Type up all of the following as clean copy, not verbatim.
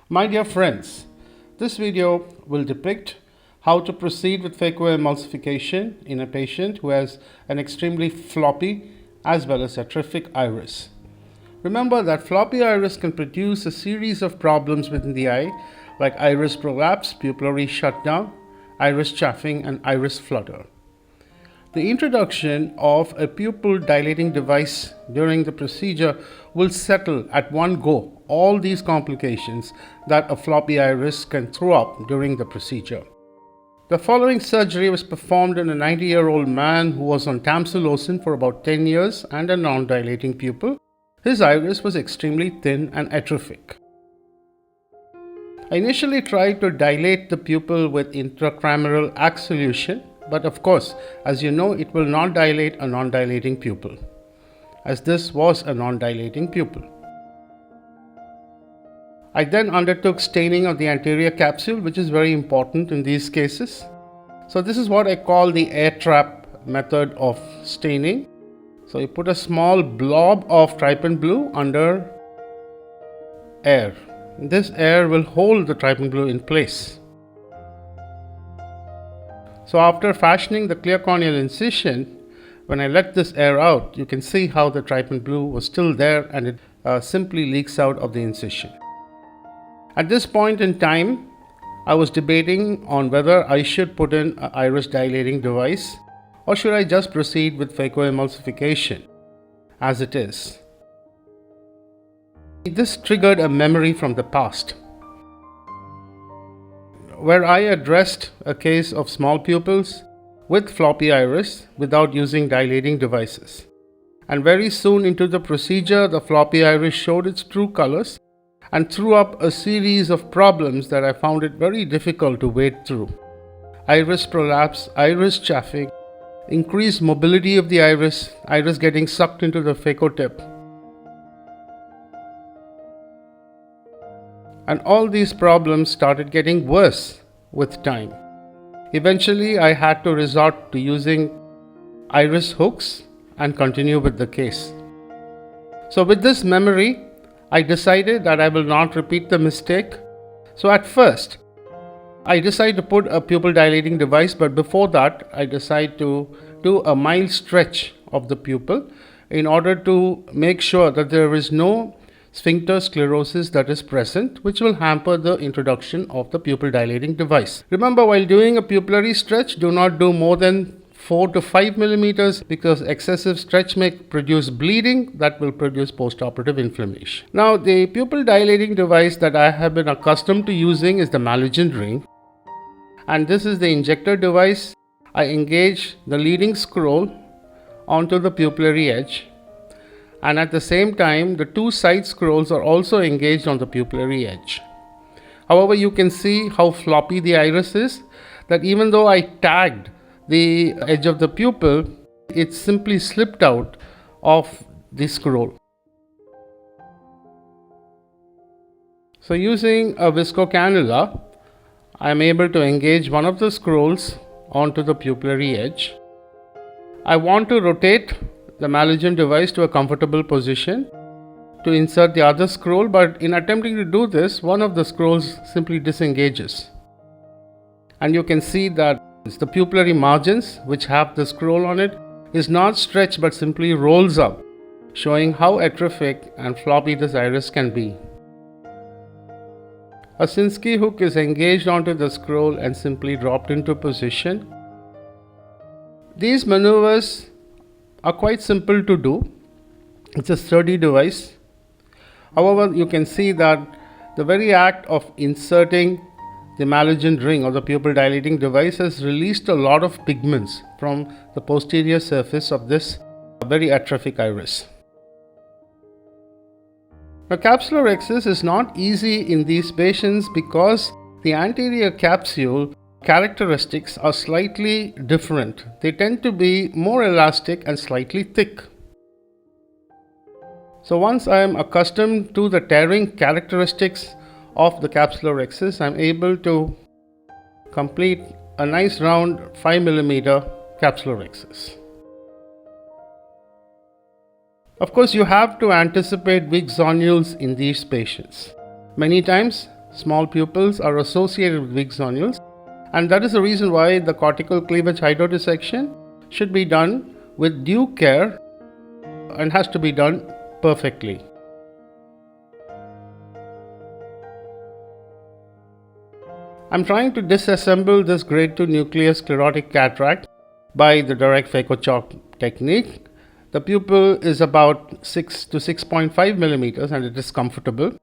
My dear friends, this video will depict how to proceed with phaco emulsification in a patient who has an extremely floppy as well as atrophic iris. Remember that floppy iris can produce a series of problems within the eye like iris prolapse, pupillary shutdown, iris chafing and iris flutter. The introduction of a pupil dilating device during the procedure will settle at one go all these complications that a floppy iris can throw up during the procedure. The following surgery was performed in a 90-year-old man who was on tamsulosin for about 10 years and a non-dilating pupil. His iris was extremely thin and atrophic. I initially tried to dilate the pupil with intracameral Axe solution, but of course, as you know, it will not dilate a non-dilating pupil, as this was a non-dilating pupil. I then undertook staining of the anterior capsule, which is very important in these cases. So this is what I call the air trap method of staining. So you put a small blob of trypan blue under air. This air will hold the trypan blue in place. So after fashioning the clear corneal incision, when I let this air out, you can see how the trypan blue was still there and it simply leaks out of the incision. At this point in time, I was debating on whether I should put in an iris dilating device or should I just proceed with phaco emulsification as it is. This triggered a memory from the past, where I addressed a case of small pupils with floppy iris without using dilating devices. And very soon into the procedure, the floppy iris showed its true colors and threw up a series of problems that I found it very difficult to wade through. Iris prolapse, iris chafing, increased mobility of the iris getting sucked into the phaco tip. And all these problems started getting worse with time. Eventually, I had to resort to using iris hooks and continue with the case. So with this memory, I decided that I will not repeat the mistake. So at first, I decided to put a pupil dilating device, but before that, I decided to do a mild stretch of the pupil in order to make sure that there is no sphincter sclerosis that is present, which will hamper the introduction of the pupil dilating device. Remember, while doing a pupillary stretch, do not do more than 4 to 5 millimeters because excessive stretch may produce bleeding that will produce postoperative inflammation. Now, the pupil dilating device that I have been accustomed to using is the Malyugin Ring, and this is the injector device. I engage the leading scroll onto the pupillary edge, and at the same time the two side scrolls are also engaged on the pupillary edge. However, you can see how floppy the iris is, that even though I tagged the edge of the pupil, it simply slipped out of the scroll. So using a visco cannula, I am able to engage one of the scrolls onto the pupillary edge. I want to rotate the Malyugin device to a comfortable position to insert the other scroll, but in attempting to do this, one of the scrolls simply disengages. And you can see that the pupillary margins, which have the scroll on it, is not stretched but simply rolls up, showing how atrophic and floppy this iris can be. A Sinskey hook is engaged onto the scroll and simply dropped into position. These maneuvers are quite simple to do. It's a sturdy device. However, you can see that the very act of inserting the Malyugin ring or the pupil dilating device has released a lot of pigments from the posterior surface of this very atrophic iris. Now, capsular excess is not easy in these patients because the anterior capsule characteristics are slightly different. They tend to be more elastic and slightly thick. So once I am accustomed to the tearing characteristics of the capsular excess, I am able to complete a nice round 5 millimeter capsular excess. Of course, you have to anticipate weak zonules in these patients. Many times, small pupils are associated with weak zonules, and that is the reason why the cortical cleavage hydrodissection should be done with due care and has to be done perfectly. I'm trying to disassemble this grade 2 nuclear sclerotic cataract by the direct phaco chalk technique. The pupil is about 6 to 6.5 millimeters and it is comfortable.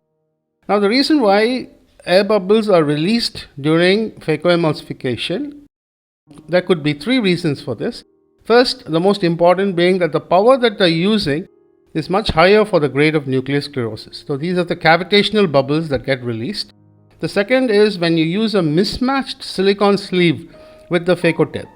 Now, the reason why air bubbles are released during phacoemulsification, there could be 3 reasons for this. First, the most important being that the power that they're using is much higher for the grade of nuclear sclerosis. So these are the cavitational bubbles that get released. The second is when you use a mismatched silicone sleeve with the phaco tip.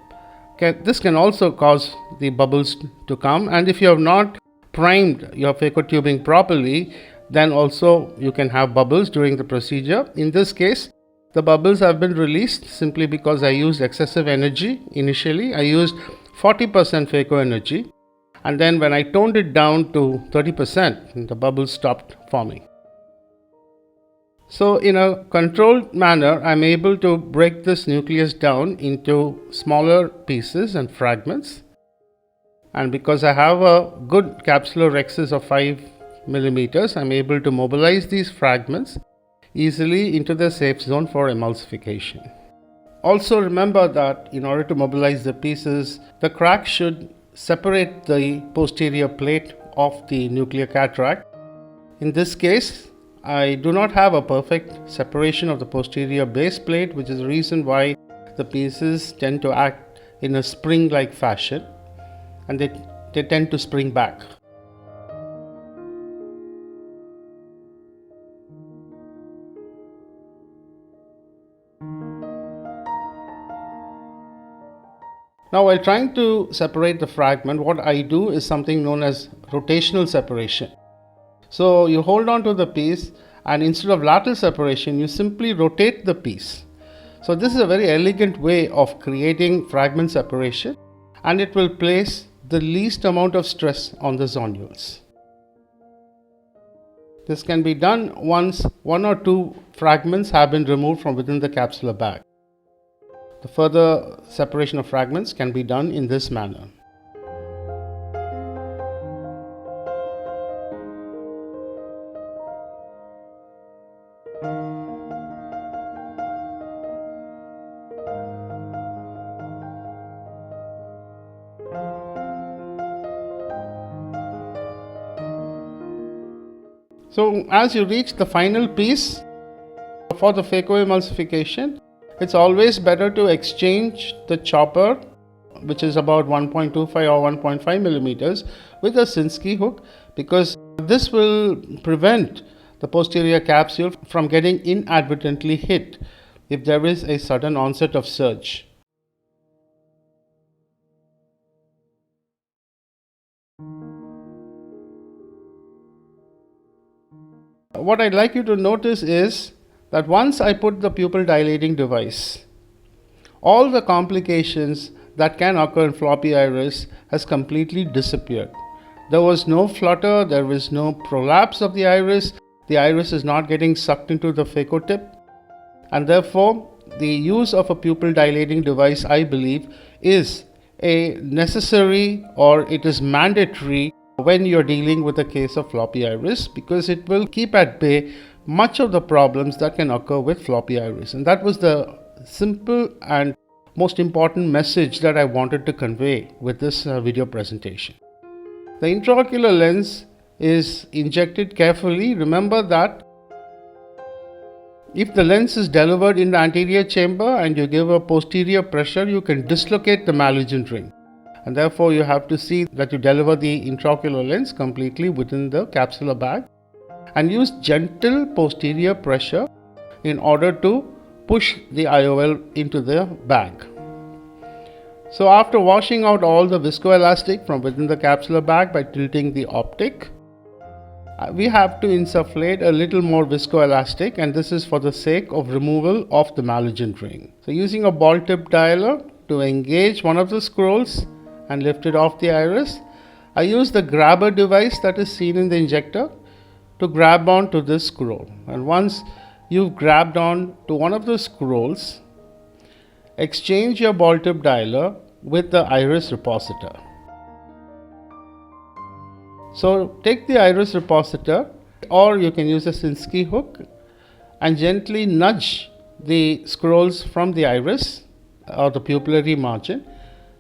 This can also cause the bubbles to come, and if you have not primed your phaco tubing properly, then also you can have bubbles during the procedure. In this case, the bubbles have been released simply because I used excessive energy. Initially, I used 40% phaco energy, and then when I toned it down to 30%, the bubbles stopped forming. So in a controlled manner, I'm able to break this nucleus down into smaller pieces and fragments. And because I have a good capsular rhexis of 5 millimeters, I'm able to mobilize these fragments easily into the safe zone for emulsification. Also remember that in order to mobilize the pieces, the crack should separate the posterior plate of the nuclear cataract. In this case, I do not have a perfect separation of the posterior base plate, which is the reason why the pieces tend to act in a spring-like fashion and they tend to spring back. Now, while trying to separate the fragment, what I do is something known as rotational separation. So you hold on to the piece, and instead of lateral separation, you simply rotate the piece. So this is a very elegant way of creating fragment separation, and it will place the least amount of stress on the zonules. This can be done once 1 or 2 fragments have been removed from within the capsular bag. The further separation of fragments can be done in this manner. So as you reach the final piece for the phacoemulsification, it's always better to exchange the chopper, which is about 1.25 or 1.5 millimeters, with a Sinskey hook, because this will prevent the posterior capsule from getting inadvertently hit if there is a sudden onset of surge. What I'd like you to notice is that once I put the pupil dilating device, all the complications that can occur in floppy iris has completely disappeared. There was no flutter, there was no prolapse of the iris is not getting sucked into the phaco tip, and therefore the use of a pupil dilating device, I believe, is a necessary, or it is mandatory when you're dealing with a case of floppy iris, because it will keep at bay much of the problems that can occur with floppy iris. And that was the simple and most important message that I wanted to convey with this video presentation. The intraocular lens is injected carefully. Remember that if the lens is delivered in the anterior chamber and you give a posterior pressure, you can dislocate the Malyugin ring. And therefore, you have to see that you deliver the intraocular lens completely within the capsular bag and use gentle posterior pressure in order to push the IOL into the bag. So after washing out all the viscoelastic from within the capsular bag by tilting the optic, we have to insufflate a little more viscoelastic, and this is for the sake of removal of the Malyugin ring. So using a ball tip dialer to engage one of the scrolls and lift it off the iris, I use the grabber device that is seen in the injector to grab onto this scroll. And once you've grabbed on to one of the scrolls, exchange your ball tip dialer with the iris repositor. So take the iris repositor, or you can use a Sinskey hook, and gently nudge the scrolls from the iris or the pupillary margin.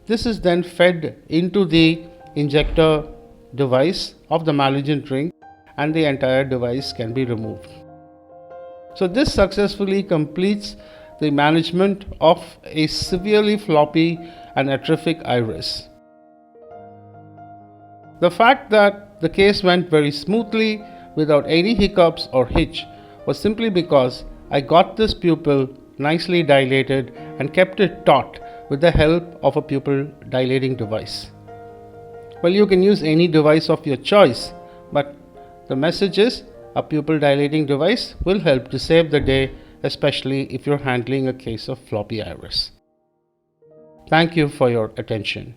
This is then fed into the injector device of the Malyugin ring, and the entire device can be removed. So this successfully completes the management of a severely floppy and atrophic iris. The fact that the case went very smoothly without any hiccups or hitch was simply because I got this pupil nicely dilated and kept it taut with the help of a pupil dilating device. Well, you can use any device of your choice, but the message is a pupil dilating device will help to save the day, especially if you're handling a case of floppy iris. Thank you for your attention.